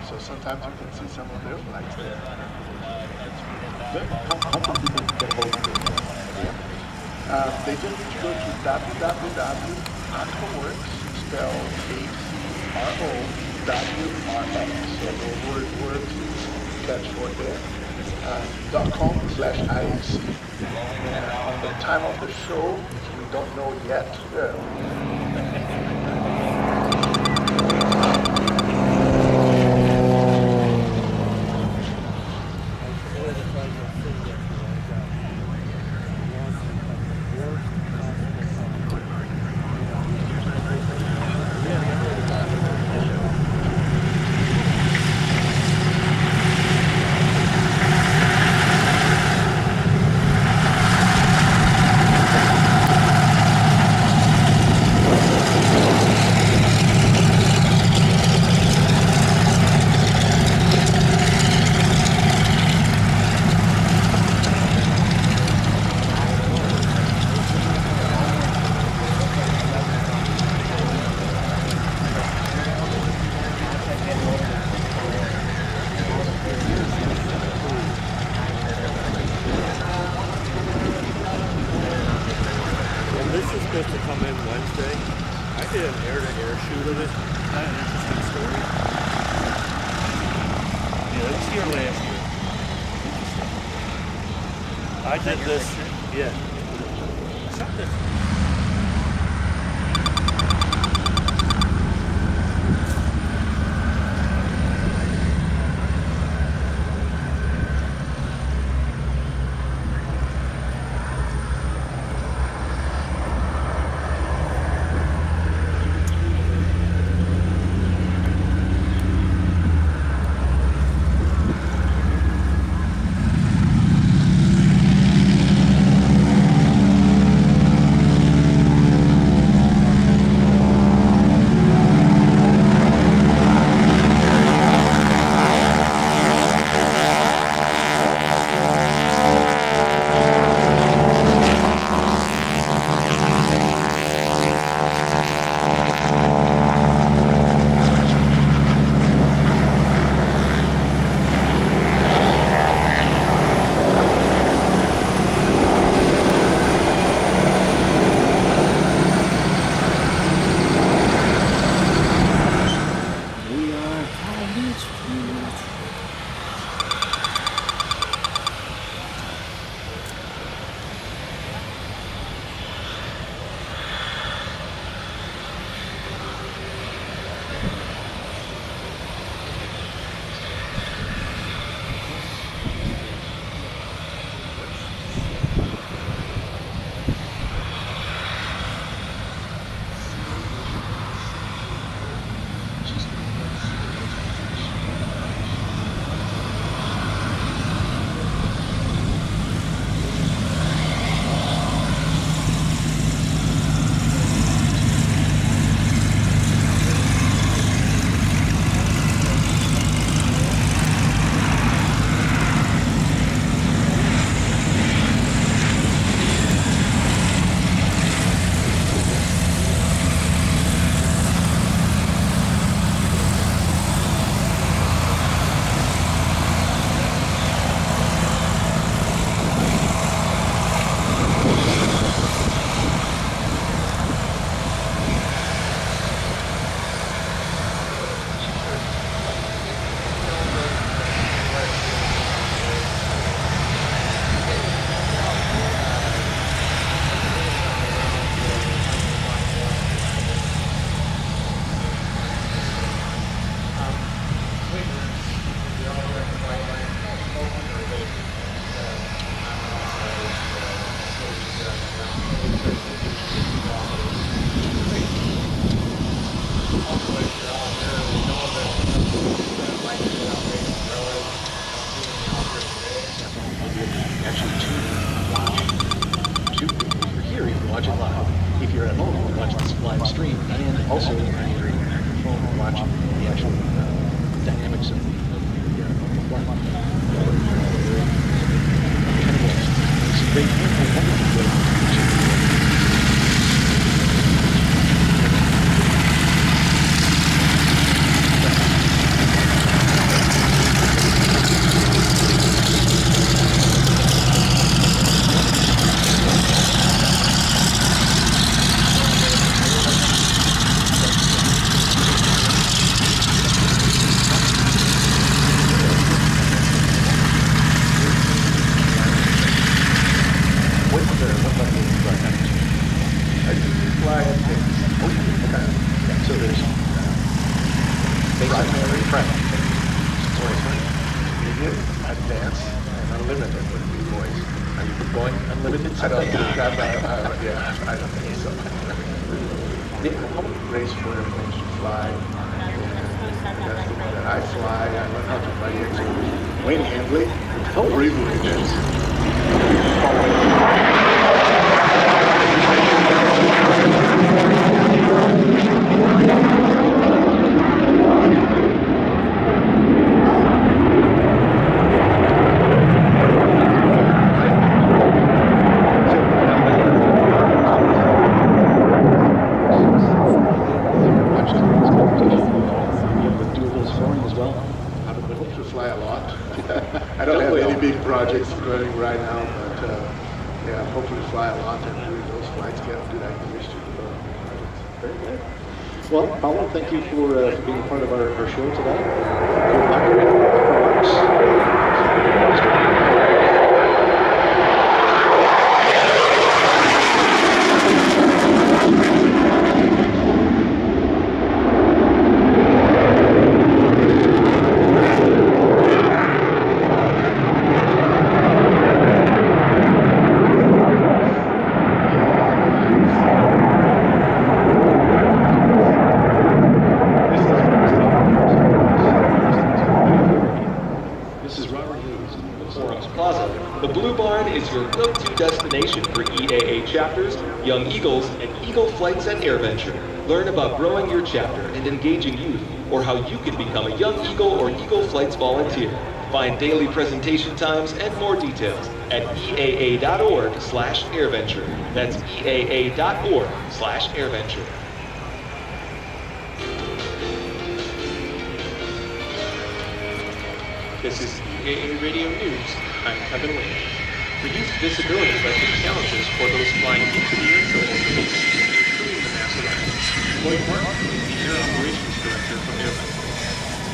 So sometimes you can see some of their flights there. How can people get hold of it? They just need to go to www.coworks, spelled ACROWRX. So the word works is that short there. .com/IAC. And on the time of the show, which we don't know yet, supposed to come in Wednesday. I did an air-to-air shoot of it. Kind of an interesting story. Yeah, that was here last year. Interesting. I did this. Yeah. I shot this. very friendly. Voice, medium, advanced, and unlimited would be voice. Are you going unlimited I don't someday? think I don't think so. Race for airplanes to fly. And that's the one that I fly. I learned how to fly the X-Wing. Wayne Handley. How unbelievable it is. Fly a lot. I don't have any big projects running right now, but yeah, hopefully fly a lot and doing those flights, get good acquisition projects. Very good. Well, Paulo, thank you for being part of our show today. Good luck with the products. Destination for EAA chapters, Young Eagles, and Eagle Flights at Airventure. Learn about growing your chapter and engaging youth, or how you can become a Young Eagle or Eagle Flights volunteer. Find daily presentation times and more details at eaa.org/airventure. That's eaa.org/airventure. This is EAA Radio News. I'm Kevin Williams. Reduced visibility led to challenges for those flying into the airshow openings, including the mass arrival. Lloyd Martin, the Air Operations Director from Airshow.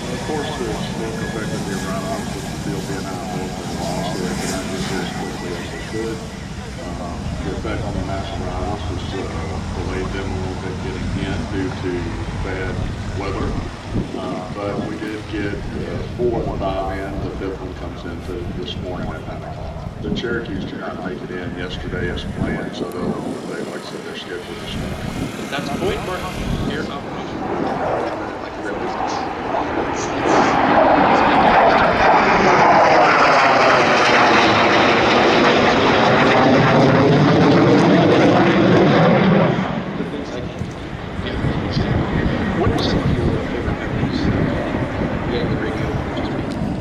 Of course, there's smoke affected the runoffs with the field being out open, so they cannot get there as quickly as they could. The effect on the mass arrivals was delayed them a little bit getting in due to bad weather. But we did get 4 and 5 in. The 5th one comes in this morning at 9 o'clock. The Cherokees did not make it in yesterday as planned, so like I said, they're scheduled this morning. That's Lloyd Martin, Air Operations. Like a real business. The things I can do. What are some of your favorite memories getting the radio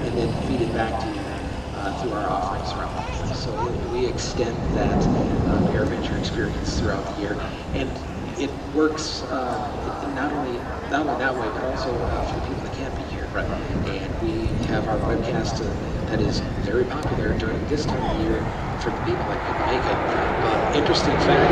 and then feed it back to you through our offerings around the year? So we extend that Airventure experience throughout the year, and it works not only that way, but also for the people that can't be here. Right. And we have our webcast that is very popular during this time of year for the people that couldn't make it. Interesting fact.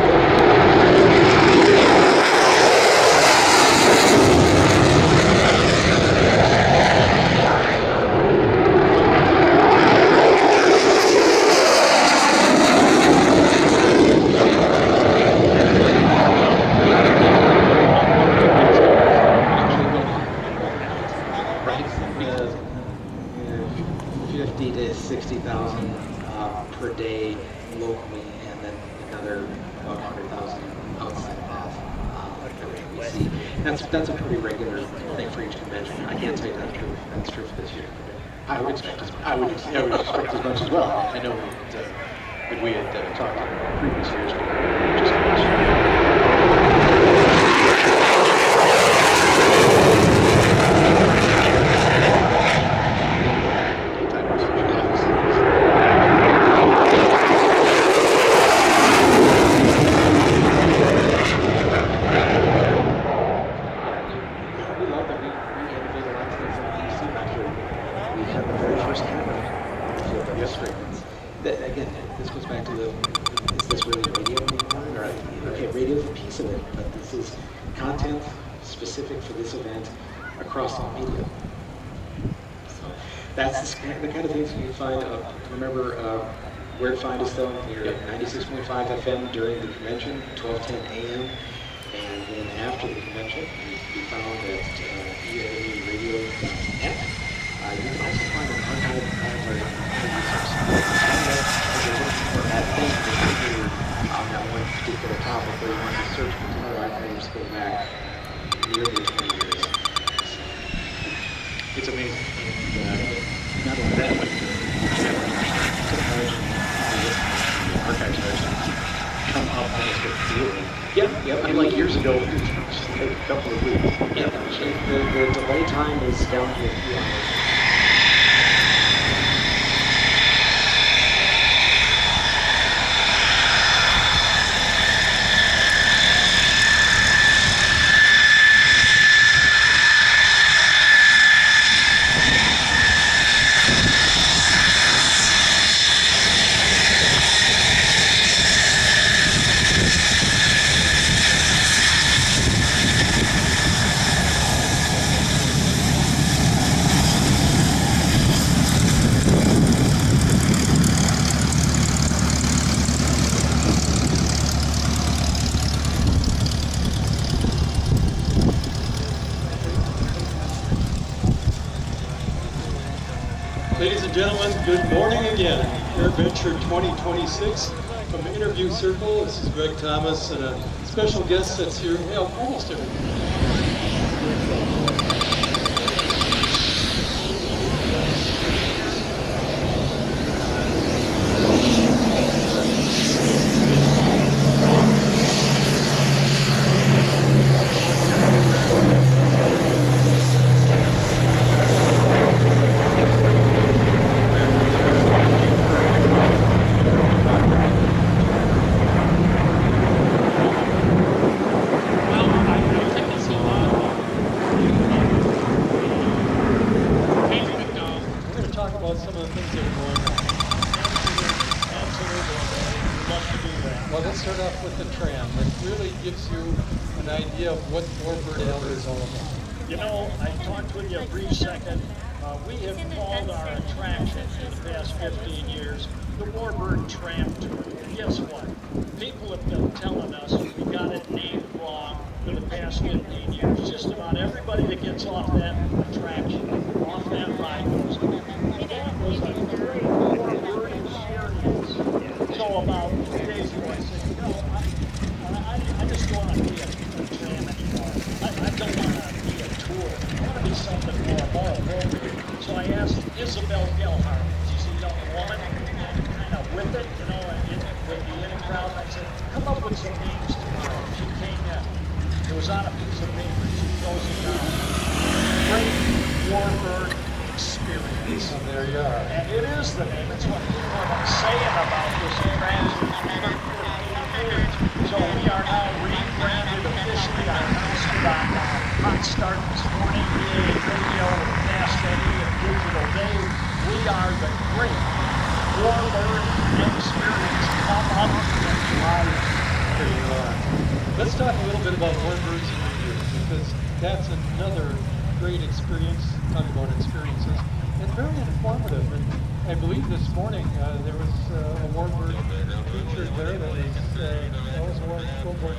To 60,000 per day locally, and then another about 100,000 outside of that we see. That's a pretty regular thing for each convention. I can't say that's true for this year. I would expect as much as well. I know that we had talked in previous years. For this event across all media. So that's the kind of things you can find. Remember where to find us though. We're at 96.5 FM during the convention, 12:10 a.m. And then after the convention, we found at EAA Radio radio.net. You can also find an archive of all of our interviews on Sunday if you're looking for that thing on that one particular topic where you want to search for more archives go back nearly 20 years. It's amazing. And not only that, but the archives are actually come up almost immediately. Yep. Unlike years ago, it just take a couple of weeks. Yep. The delay time is down to a few hours. Ladies and gentlemen, good morning again. Airventure 2026 from Interview Circle. This is Greg Thomas and a special guest that's here almost every week. Well, let's start off with the tram. It really gives you an idea of what Warbird is all about. You know, I talked with you a brief second. We have called our attraction in the past 15 years the Warbird Tram Tour. And guess what? People have been telling us we got it named wrong for the past 15 years. Just about everybody that gets off that attraction, off that ride goes, that was a great Warbird experience. So about 2 days ago, I said, you know, I just don't want to be a tram anymore. I don't want to be a tour. I want to be something more appropriate. So I asked Isabel Gelhardt. She's a young woman, kind of with it, you know, with the in crowd. I said, come up with some names tomorrow. She came in. It was on a piece of paper. She goes it down. Great Warbird experience. And there you are. And it is the name. It's what people have been saying about this transition. So we are now rebranded officially. I announced it on Hot Start this morning, EAA Radio, Fast Eddie, and Digital Dave. We are the great Warbird experience. Come up and try it. There you are. Let's talk a little bit about Warbirds and reviews, because that's another great experience, talking about experiences, and very informative. And I believe this morning there was a Warbird featured there that was a World War II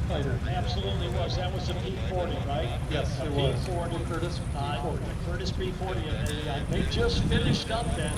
fighter. Absolutely was. That was the P-40, right? Yes, it was. P-40. Curtiss P-40. Curtiss P-40. And they just finished up that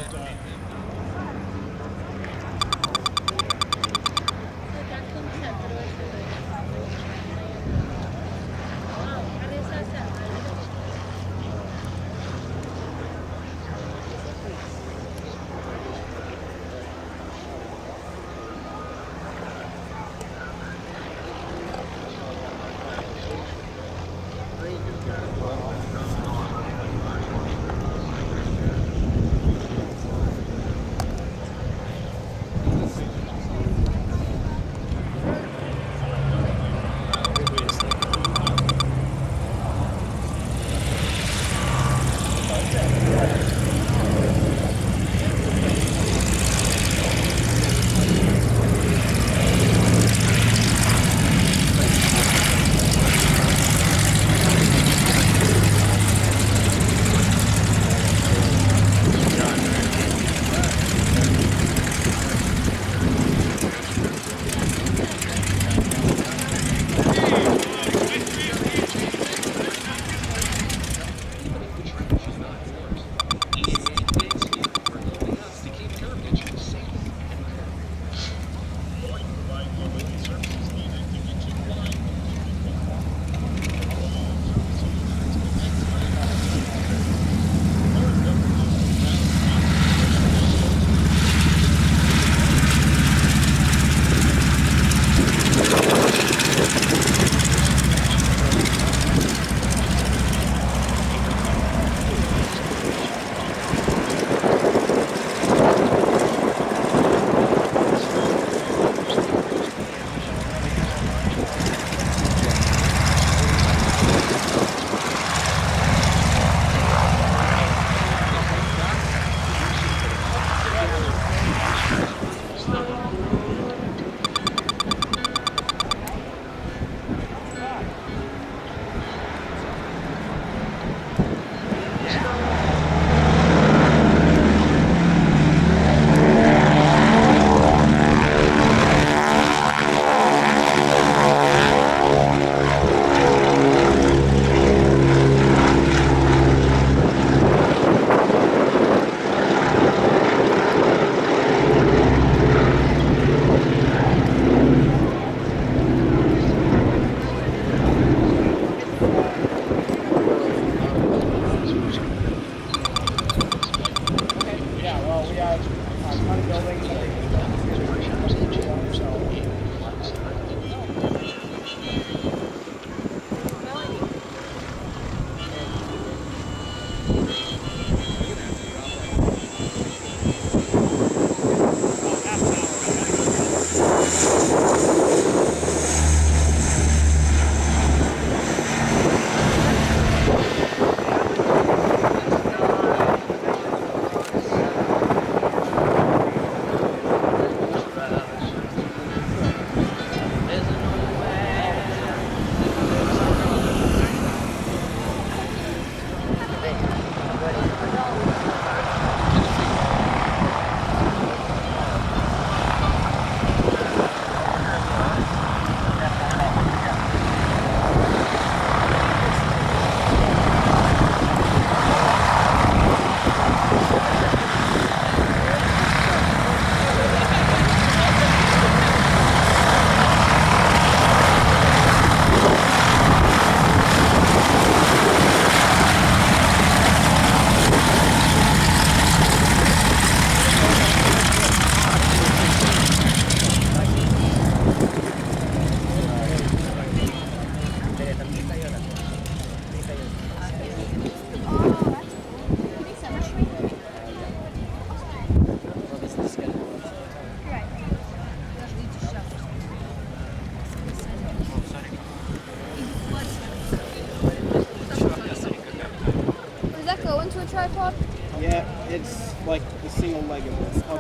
go into a tripod? Yeah, it's like the single leg of this. Oh,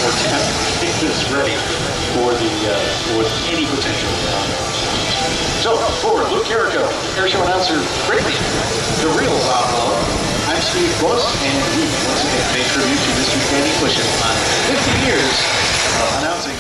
or 10 make this ready for any potential. So, for Luke Carrico, Airshow announcer Brittany, the real Wow. I'm Steve Buss, and we once again pay tribute to Mr. Danny Cushing on 50 years of announcing